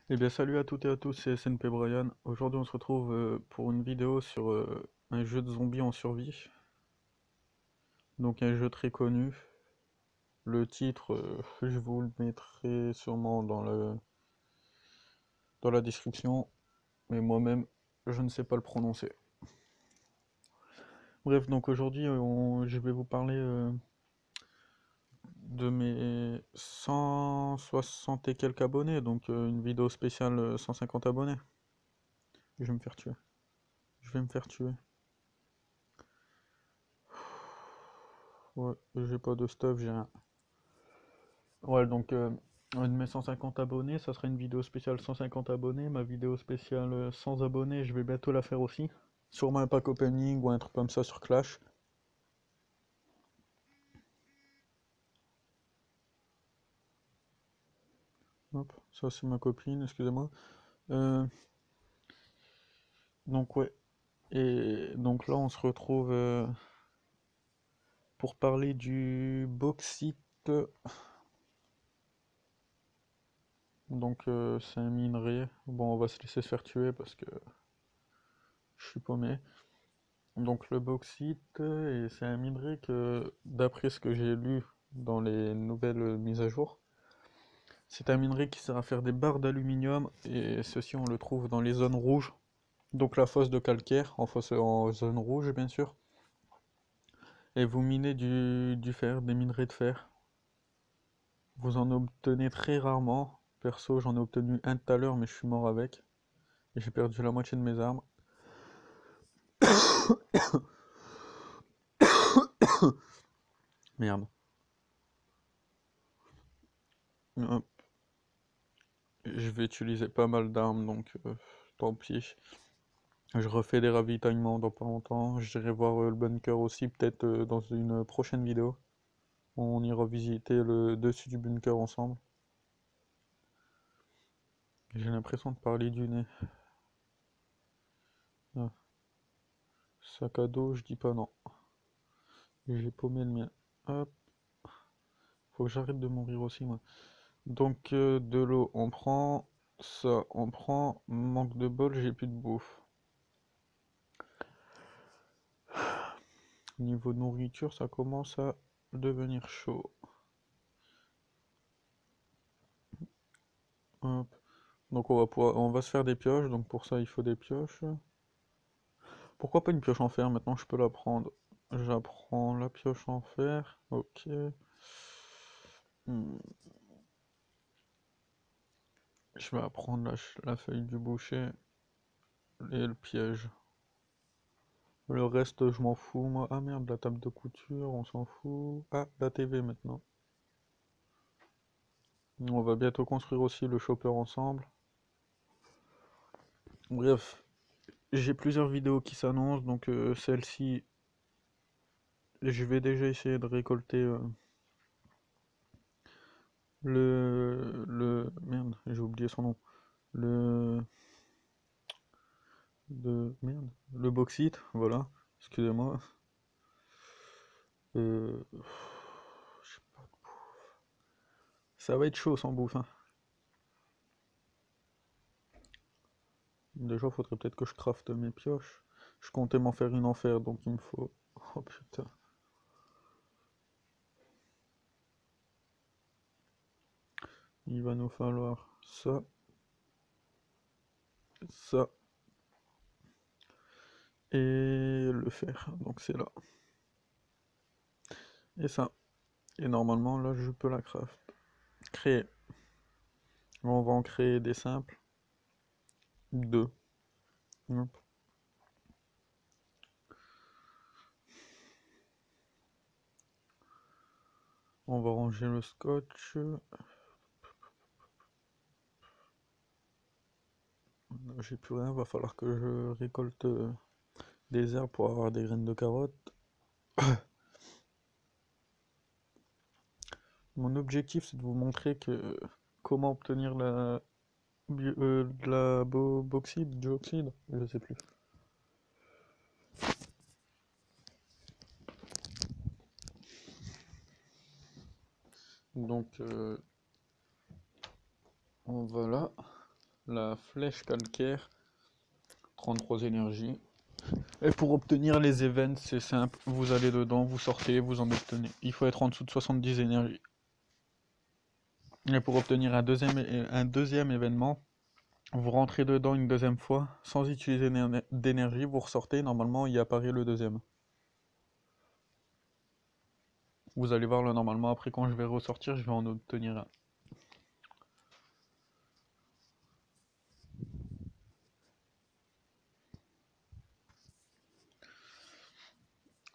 Eh bien salut à toutes et à tous, c'est SNP Brian. Aujourd'hui on se retrouve pour une vidéo sur un jeu de zombies en survie. Donc un jeu très connu. Le titre, je vous le mettrai sûrement dans la description. Mais moi-même, je ne sais pas le prononcer. Bref, donc aujourd'hui je vais vous parler de mes 160 et quelques abonnés. Donc une vidéo spéciale 150 abonnés. Je vais me faire tuer. Je vais me faire tuer. Ouais, j'ai pas de stuff, j'ai rien. Ouais, donc un de mes 150 abonnés, ça sera une vidéo spéciale 150 abonnés. Ma vidéo spéciale 100 abonnés, je vais bientôt la faire aussi. Sûrement un pack opening ou un truc comme ça sur Clash. Hop, ça c'est ma copine, excusez-moi. Euh, donc ouais, et donc là on se retrouve pour parler du bauxite. Donc c'est un minerai. Bon, on va se laisser se faire tuer parce que je suis paumé. Donc le bauxite, et c'est un minerai que, d'après ce que j'ai lu dans les nouvelles mises à jour, c'est un minerai qui sert à faire des barres d'aluminium, et ceci on le trouve dans les zones rouges. Donc la fosse de calcaire, en zone rouge bien sûr. Et vous minez du fer, des minerais de fer. Vous en obtenez très rarement. Perso, j'en ai obtenu un tout à l'heure, mais je suis mort avec. Et j'ai perdu la moitié de mes armes. Merde. Hop. Je vais utiliser pas mal d'armes, donc tant pis. Je refais des ravitaillements dans pas longtemps. J'irai voir le bunker aussi, peut-être dans une prochaine vidéo. On ira visiter le dessus du bunker ensemble. J'ai l'impression de parler du nez. Ah, sac à dos, je dis pas non. J'ai paumé le mien. Hop, faut que j'arrête de mourir aussi, moi. Donc, de l'eau, on prend. Ça, on prend. Manque de bol, j'ai plus de bouffe. Niveau nourriture, ça commence à devenir chaud. Hop. Donc on va se faire des pioches, donc pour ça il faut des pioches. Pourquoi pas une pioche en fer? Maintenant je peux la prendre. J'apprends la pioche en fer. Ok. Hmm, Je vais apprendre la feuille du boucher et le piège. Le reste je m'en fous moi. Ah merde, la table de couture, on s'en fout. Ah, la TV maintenant. On va bientôt construire aussi le chopper ensemble. Bref, j'ai plusieurs vidéos qui s'annoncent, donc celle-ci, je vais déjà essayer de récolter merde, j'ai oublié son nom. Le, merde, le bauxite, voilà. Excusez-moi. J'ai pas de bouffe. Ça va être chaud sans bouffe, hein. Déjà, faudrait peut-être que je crafte mes pioches. Je comptais m'en faire une en fer, donc il me faut. Oh putain. Il va nous falloir ça, ça et le fer. Donc c'est là. Et ça. Et normalement, là, je peux la craft. Créer. On va en créer des simples. Deux. Hop. On va ranger le scotch. J'ai plus rien, va falloir que je récolte des herbes pour avoir des graines de carottes. Mon objectif c'est de vous montrer que comment obtenir de la bauxite, dioxyde, je sais plus. Donc on va là. la flèche calcaire, 33 énergies. Et pour obtenir les events, c'est simple, vous allez dedans, vous sortez, vous en obtenez. Il faut être en dessous de 70 énergies. Et pour obtenir un deuxième événement, vous rentrez dedans une deuxième fois, sans utiliser d'énergie, vous ressortez, normalement il apparaît le deuxième. Vous allez voir là, normalement après quand je vais ressortir, je vais en obtenir un.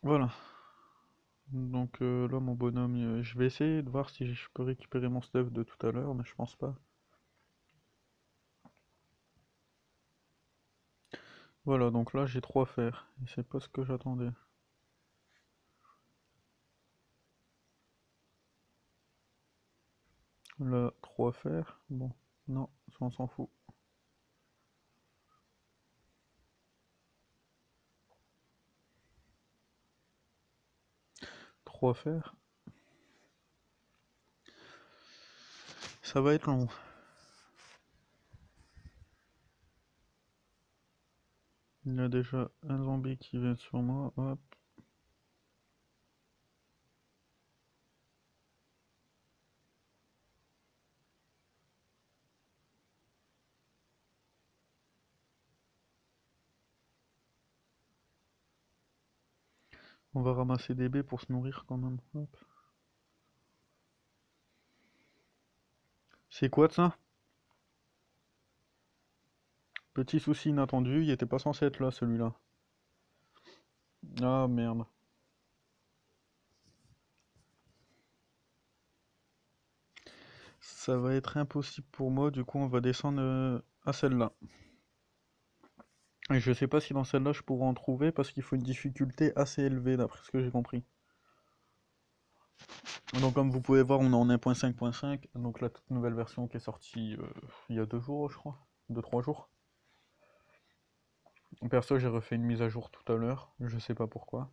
Voilà. Donc là mon bonhomme, je vais essayer de voir si je peux récupérer mon stuff de tout à l'heure, mais je pense pas. Voilà, donc là j'ai 3 fers, et c'est pas ce que j'attendais. Là, 3 fers, bon, non, ça on s'en fout. 3 fers, ça va être long. Il y a déjà un zombie qui vient sur moi, hop. On va ramasser des baies pour se nourrir quand même, hop. C'est quoi de ça? Petit souci inattendu, il était pas censé être là celui-là. Ah merde. Ça va être impossible pour moi, du coup on va descendre à celle-là. Et je sais pas si dans celle-là je pourrais en trouver parce qu'il faut une difficulté assez élevée d'après ce que j'ai compris. Donc comme vous pouvez voir on est en 1.5.5, donc la toute nouvelle version qui est sortie il y a 2 jours je crois, 2-3 jours. Perso j'ai refait une mise à jour tout à l'heure, je sais pas pourquoi.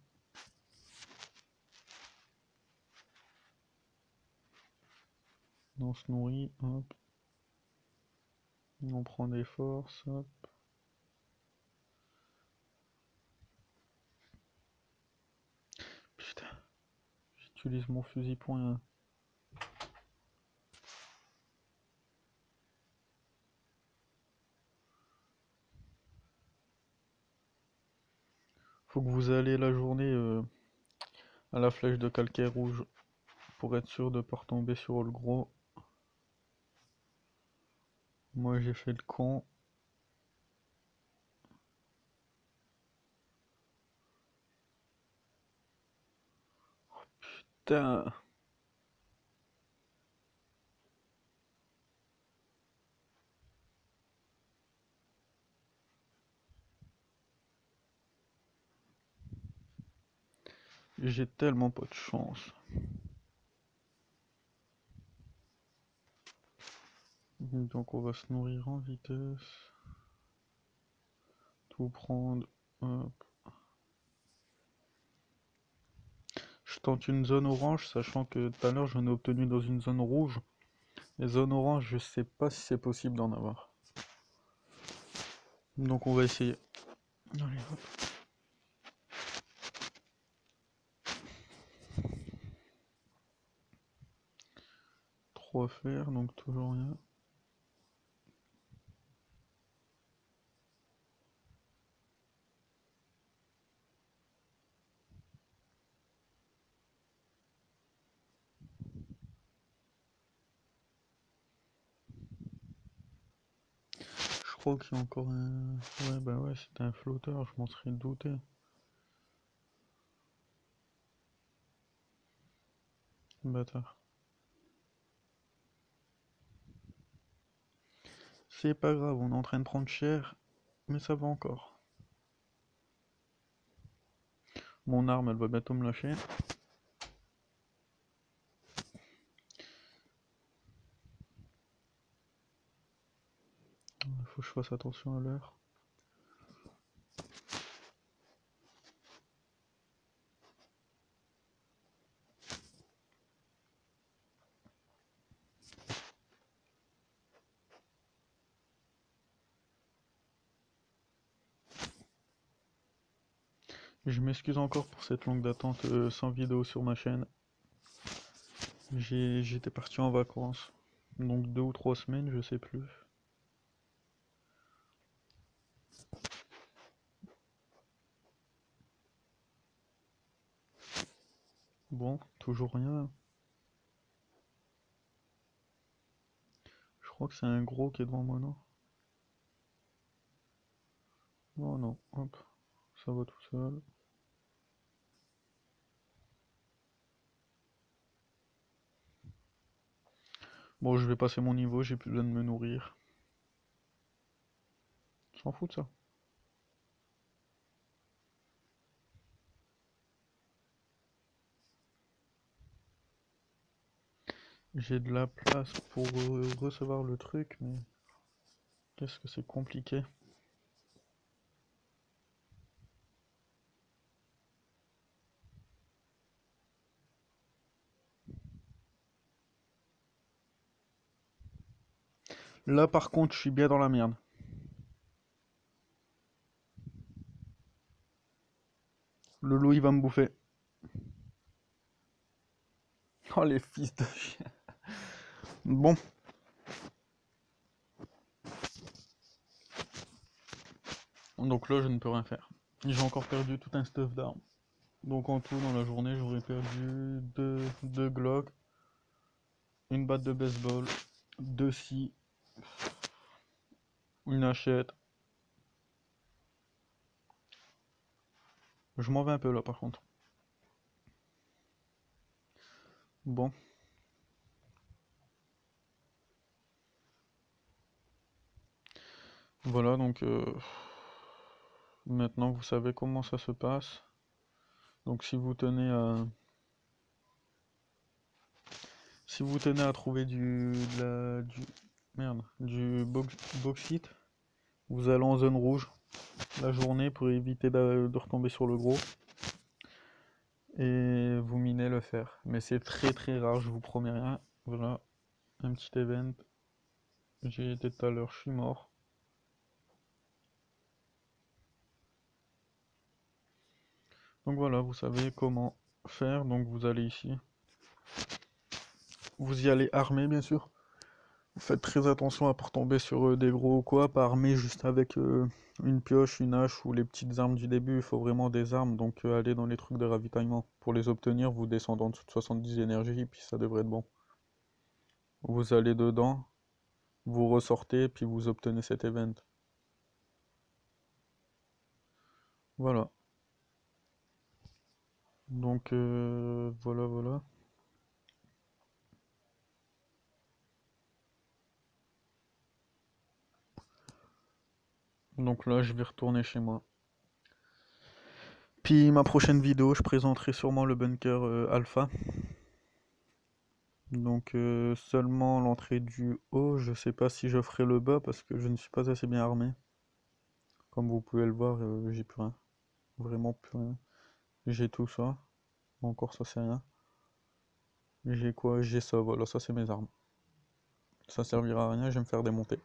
On se nourrit, hop. On prend des forces, hop. Putain, j'utilise mon fusil point. Faut que vous allez la journée à la flèche de calcaire rouge pour être sûr de ne pas retomber sur le gros. Moi j'ai fait le con. Putain, j'ai tellement pas de chance. Donc on va se nourrir en vitesse. Tout prendre. Hop. Je tente une zone orange, sachant que tout à l'heure j'en ai obtenu dans une zone rouge. Les zones oranges, je sais pas si c'est possible d'en avoir. Donc on va essayer. Allez, hop. 3 fers, donc toujours rien. Je crois qu'il y a encore un... Ouais, bah ouais, c'était un flotteur, je m'en serais douté. Bâtard. C'est pas grave, on est en train de prendre cher, mais ça va encore. Mon arme, elle va bientôt me lâcher. Il faut que je fasse attention à l'heure. Je m'excuse encore pour cette longue d'attente sans vidéo sur ma chaîne. J'étais parti en vacances, donc 2 ou 3 semaines, je sais plus. Bon, toujours rien. Je crois que c'est un gros qui est devant moi, non? Non, non, hop, ça va tout seul. Bon, je vais passer mon niveau, j'ai plus besoin de me nourrir. S'en fout de ça. J'ai de la place pour recevoir le truc, mais qu'est-ce que c'est compliqué. Là, par contre, je suis bien dans la merde. Le loup, il va me bouffer. Oh, les fils de chien. Bon, donc là, je ne peux rien faire. J'ai encore perdu tout un stuff d'armes. Donc en tout, dans la journée, j'aurais perdu deux Glock, une batte de baseball, deux scies, une hachette. Je m'en vais un peu là, par contre. Bon, voilà, donc maintenant vous savez comment ça se passe. Donc si vous tenez à trouver du bauxite, vous allez en zone rouge la journée pour éviter de retomber sur le gros. Et vous minez le fer. Mais c'est très très rare, je vous promets rien. Voilà, un petit event. J'y étais tout à l'heure, je suis mort. Donc voilà, vous savez comment faire. Donc vous allez ici. Vous y allez armé, bien sûr. Faites très attention à ne pas tomber sur des gros ou quoi. Pas armé juste avec une pioche, une hache ou les petites armes du début. Il faut vraiment des armes. Donc allez dans les trucs de ravitaillement. Pour les obtenir, vous descendez en dessous de 70 énergie. Et puis ça devrait être bon. Vous allez dedans. Vous ressortez. Puis vous obtenez cet event. Voilà. Donc voilà, voilà. Donc là, je vais retourner chez moi. Puis ma prochaine vidéo, je présenterai sûrement le bunker alpha. Donc seulement l'entrée du haut, je sais pas si je ferai le bas parce que je ne suis pas assez bien armé. Comme vous pouvez le voir, j'ai plus rien. Vraiment plus rien. J'ai tout ça. Encore ça c'est rien. J'ai quoi? J'ai ça, voilà, ça c'est mes armes. Ça servira à rien, je vais me faire démonter.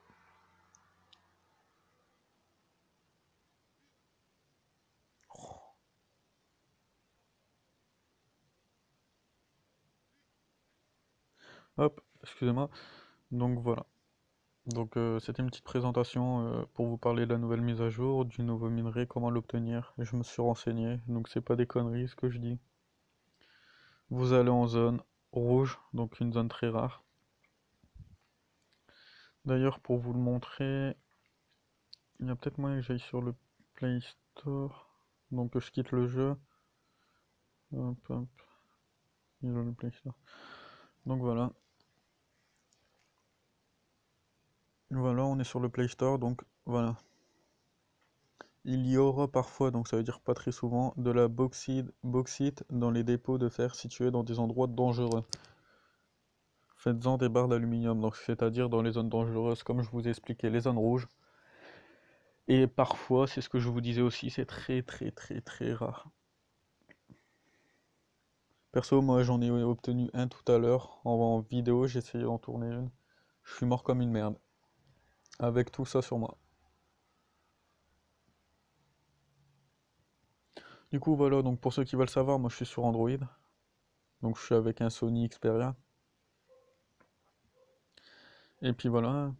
Hop, excusez-moi. Donc voilà. Donc c'était une petite présentation pour vous parler de la nouvelle mise à jour, du nouveau minerai, comment l'obtenir. Je me suis renseigné, donc c'est pas des conneries ce que je dis. Vous allez en zone rouge, donc une zone très rare. D'ailleurs pour vous le montrer, il y a peut-être moyen que j'aille sur le Play Store. Donc je quitte le jeu. Hop, hop. Il est dans le Play Store. Donc voilà. Voilà, on est sur le Play Store, donc voilà. Il y aura parfois, donc ça veut dire pas très souvent, de la bauxite dans les dépôts de fer situés dans des endroits dangereux. Faites-en des barres d'aluminium, donc c'est-à-dire dans les zones dangereuses, comme je vous ai expliqué, les zones rouges. Et parfois, c'est ce que je vous disais aussi, c'est très très très très rare. Perso, moi j'en ai obtenu un tout à l'heure en vidéo, j'ai essayé d'en tourner une. Je suis mort comme une merde. Avec tout ça sur moi. Du coup, voilà, donc pour ceux qui veulent savoir, moi je suis sur Android. Donc je suis avec un Sony Xperia. Et puis voilà.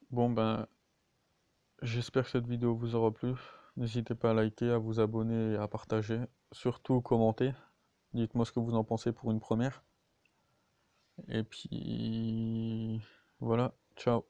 Bon ben, j'espère que cette vidéo vous aura plu. N'hésitez pas à liker, à vous abonner et à partager. Surtout commenter. Dites-moi ce que vous en pensez pour une première. Et puis voilà, ciao.